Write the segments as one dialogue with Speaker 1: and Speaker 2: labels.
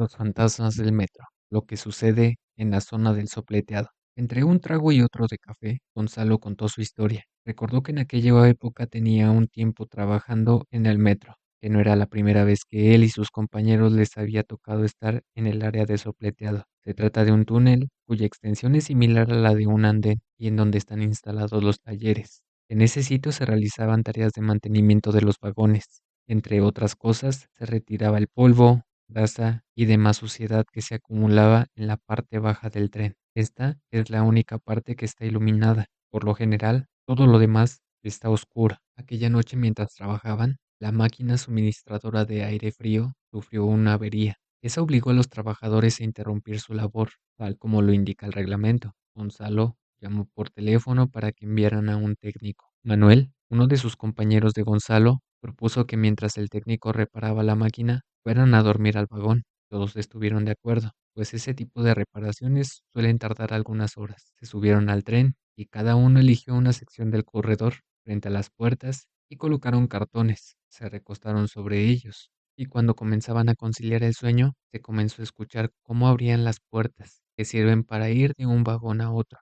Speaker 1: Los fantasmas del metro, lo que sucede en la zona del sopleteado. Entre un trago y otro de café, Gonzalo contó su historia. Recordó que en aquella época tenía un tiempo trabajando en el metro, que no era la primera vez que él y sus compañeros les había tocado estar en el área de sopleteado. Se trata de un túnel cuya extensión es similar a la de un andén y en donde están instalados los talleres. En ese sitio se realizaban tareas de mantenimiento de los vagones. Entre otras cosas, se retiraba el polvo, grasa y demás suciedad que se acumulaba en la parte baja del tren. Esta es la única parte que está iluminada. Por lo general, todo lo demás está oscuro. Aquella noche mientras trabajaban, la máquina suministradora de aire frío sufrió una avería. Eso obligó a los trabajadores a interrumpir su labor, tal como lo indica el reglamento. Gonzalo llamó por teléfono para que enviaran a un técnico. Manuel, uno de sus compañeros de Gonzalo, propuso que mientras el técnico reparaba la máquina, fueran a dormir al vagón. Todos estuvieron de acuerdo, pues ese tipo de reparaciones suelen tardar algunas horas. Se subieron al tren y cada uno eligió una sección del corredor frente a las puertas y colocaron cartones. Se recostaron sobre ellos y cuando comenzaban a conciliar el sueño, se comenzó a escuchar cómo abrían las puertas que sirven para ir de un vagón a otro.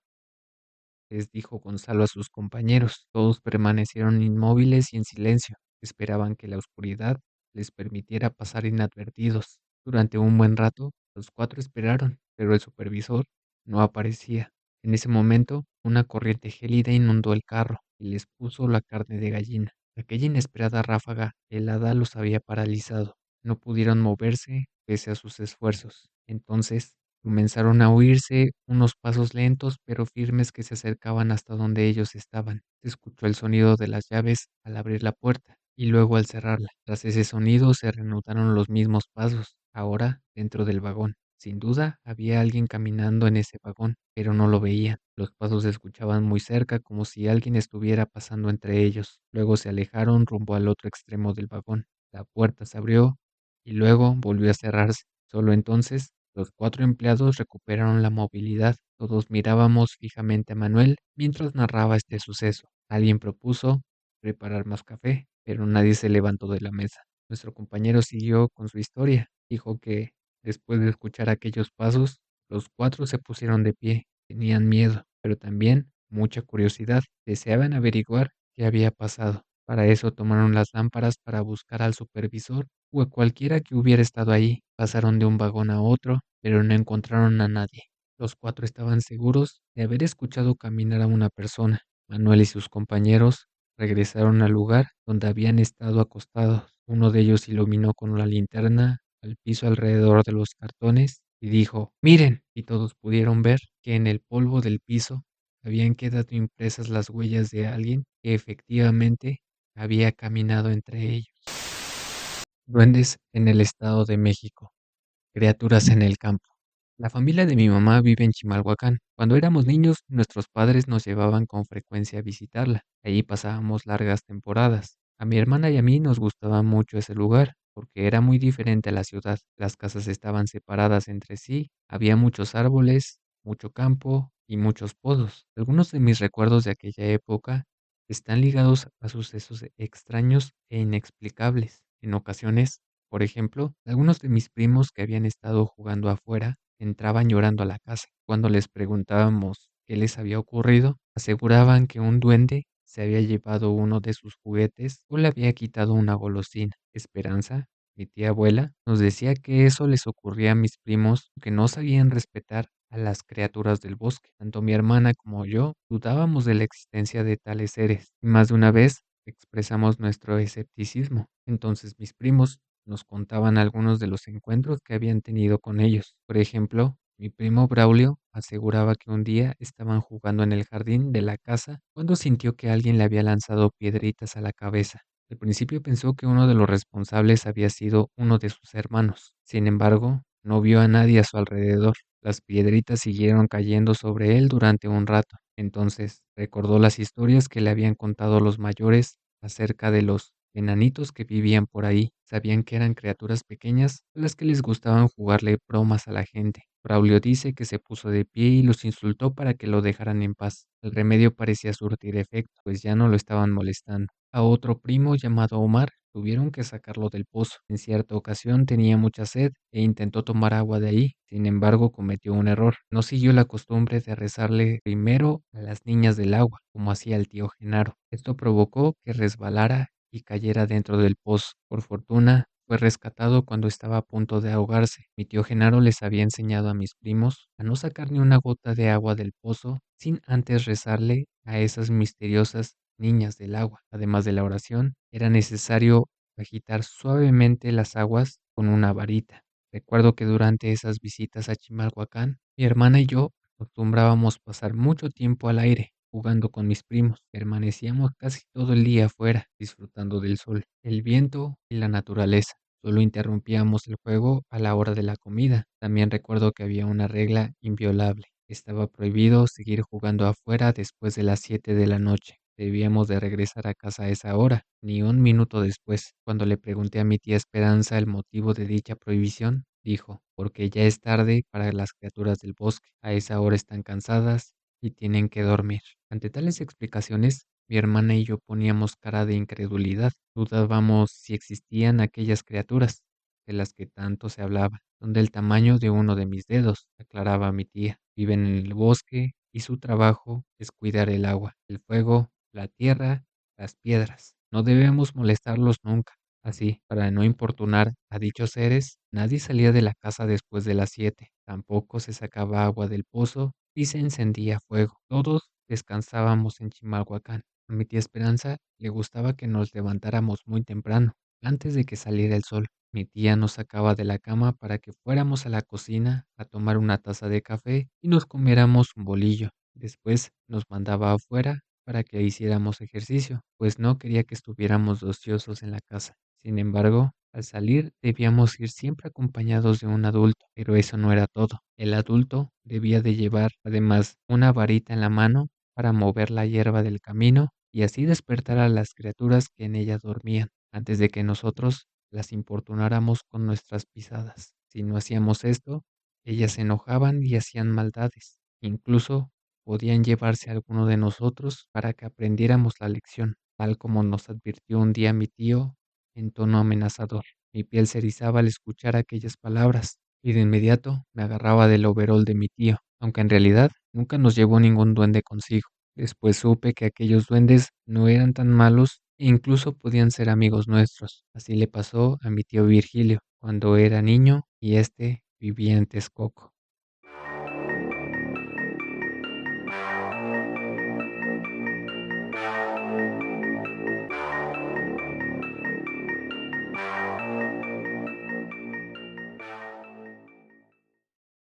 Speaker 1: Les dijo Gonzalo a sus compañeros. Todos permanecieron inmóviles y en silencio. Esperaban que la oscuridad les permitiera pasar inadvertidos. Durante un buen rato, los cuatro esperaron, pero el supervisor no aparecía. En ese momento, una corriente gélida inundó el carro y les puso la carne de gallina. Aquella inesperada ráfaga helada los había paralizado. No pudieron moverse pese a sus esfuerzos. Entonces, comenzaron a oírse unos pasos lentos pero firmes que se acercaban hasta donde ellos estaban. Se escuchó el sonido de las llaves al abrir la puerta y luego al cerrarla. Tras ese sonido se reanudaron los mismos pasos, ahora dentro del vagón. Sin duda había alguien caminando en ese vagón, pero no lo veían. Los pasos se escuchaban muy cerca, como si alguien estuviera pasando entre ellos. Luego se alejaron rumbo al otro extremo del vagón. La puerta se abrió y luego volvió a cerrarse. Solo entonces los cuatro empleados recuperaron la movilidad. Todos mirábamos fijamente a Manuel mientras narraba este suceso. Alguien propuso preparar más café, pero nadie se levantó de la mesa. Nuestro compañero siguió con su historia. Dijo que, después de escuchar aquellos pasos, los cuatro se pusieron de pie. Tenían miedo, pero también mucha curiosidad. Deseaban averiguar qué había pasado. Para eso tomaron las lámparas para buscar al supervisor o a cualquiera que hubiera estado allí. Pasaron de un vagón a otro, pero no encontraron a nadie. Los cuatro estaban seguros de haber escuchado caminar a una persona. Manuel y sus compañeros regresaron al lugar donde habían estado acostados. Uno de ellos iluminó con la linterna al piso alrededor de los cartones y dijo, miren, y todos pudieron ver que en el polvo del piso habían quedado impresas las huellas de alguien que efectivamente había caminado entre ellos. Duendes en el Estado de México. Criaturas en el campo. La familia de mi mamá vive en Chimalhuacán. Cuando éramos niños, nuestros padres nos llevaban con frecuencia a visitarla. Allí pasábamos largas temporadas. A mi hermana y a mí nos gustaba mucho ese lugar, porque era muy diferente a la ciudad. Las casas estaban separadas entre sí, había muchos árboles, mucho campo y muchos pozos. Algunos de mis recuerdos de aquella época están ligados a sucesos extraños e inexplicables. En ocasiones, por ejemplo, algunos de mis primos que habían estado jugando afuera entraban llorando a la casa. Cuando les preguntábamos qué les había ocurrido, aseguraban que un duende se había llevado uno de sus juguetes o le había quitado una golosina. Esperanza, mi tía abuela, nos decía que eso les ocurría a mis primos que no sabían respetar a las criaturas del bosque. Tanto mi hermana como yo dudábamos de la existencia de tales seres y más de una vez expresamos nuestro escepticismo. Entonces mis primos nos contaban algunos de los encuentros que habían tenido con ellos. Por ejemplo, mi primo Braulio aseguraba que un día estaban jugando en el jardín de la casa cuando sintió que alguien le había lanzado piedritas a la cabeza. Al principio pensó que uno de los responsables había sido uno de sus hermanos. Sin embargo, no vio a nadie a su alrededor. Las piedritas siguieron cayendo sobre él durante un rato. Entonces recordó las historias que le habían contado los mayores acerca de los enanitos que vivían por ahí. Sabían que eran criaturas pequeñas a las que les gustaban jugarle bromas a la gente. Braulio dice que se puso de pie y los insultó para que lo dejaran en paz. El remedio parecía surtir efecto, pues ya no lo estaban molestando. A otro primo llamado Omar Tuvieron que sacarlo del pozo. En cierta ocasión tenía mucha sed e intentó tomar agua de ahí. Sin embargo, cometió un error. No siguió la costumbre de rezarle primero a las niñas del agua, como hacía el tío Genaro. Esto provocó que resbalara y cayera dentro del pozo. Por fortuna, fue rescatado cuando estaba a punto de ahogarse. Mi tío Genaro les había enseñado a mis primos a no sacar ni una gota de agua del pozo sin antes rezarle a esas misteriosas niñas del agua. Además de la oración, era necesario agitar suavemente las aguas con una varita. Recuerdo que durante esas visitas a Chimalhuacán, mi hermana y yo acostumbrábamos pasar mucho tiempo al aire, jugando con mis primos. Permanecíamos casi todo el día afuera, disfrutando del sol, el viento y la naturaleza. Solo interrumpíamos el juego a la hora de la comida. También recuerdo que había una regla inviolable. Estaba prohibido seguir jugando afuera después de las 7 de la noche. Debíamos de regresar a casa a esa hora, ni un minuto después. Cuando le pregunté a mi tía Esperanza el motivo de dicha prohibición, dijo, porque ya es tarde para las criaturas del bosque. A esa hora están cansadas y tienen que dormir. Ante tales explicaciones, mi hermana y yo poníamos cara de incredulidad. Dudábamos si existían aquellas criaturas de las que tanto se hablaba. Son del tamaño de uno de mis dedos, aclaraba mi tía. Viven en el bosque y su trabajo es cuidar el agua, el fuego, la tierra, las piedras. No debemos molestarlos nunca. Así, para no importunar a dichos seres, nadie salía de la casa después de las 7. Tampoco se sacaba agua del pozo y se encendía fuego. Todos descansábamos en Chimalhuacán. A mi tía Esperanza le gustaba que nos levantáramos muy temprano, antes de que saliera el sol. Mi tía nos sacaba de la cama para que fuéramos a la cocina a tomar una taza de café y nos comiéramos un bolillo. Después nos mandaba afuera para que hiciéramos ejercicio, pues no quería que estuviéramos ociosos en la casa. Sin embargo, al salir debíamos ir siempre acompañados de un adulto, pero eso no era todo. El adulto debía de llevar además una varita en la mano para mover la hierba del camino y así despertar a las criaturas que en ella dormían, antes de que nosotros las importunáramos con nuestras pisadas. Si no hacíamos esto, ellas se enojaban y hacían maldades. Incluso podían llevarse a alguno de nosotros para que aprendiéramos la lección, tal como nos advirtió un día mi tío en tono amenazador. Mi piel se erizaba al escuchar aquellas palabras y de inmediato me agarraba del overol de mi tío, aunque en realidad nunca nos llevó ningún duende consigo. Después supe que aquellos duendes no eran tan malos e incluso podían ser amigos nuestros. Así le pasó a mi tío Virgilio cuando era niño y éste vivía en Texcoco.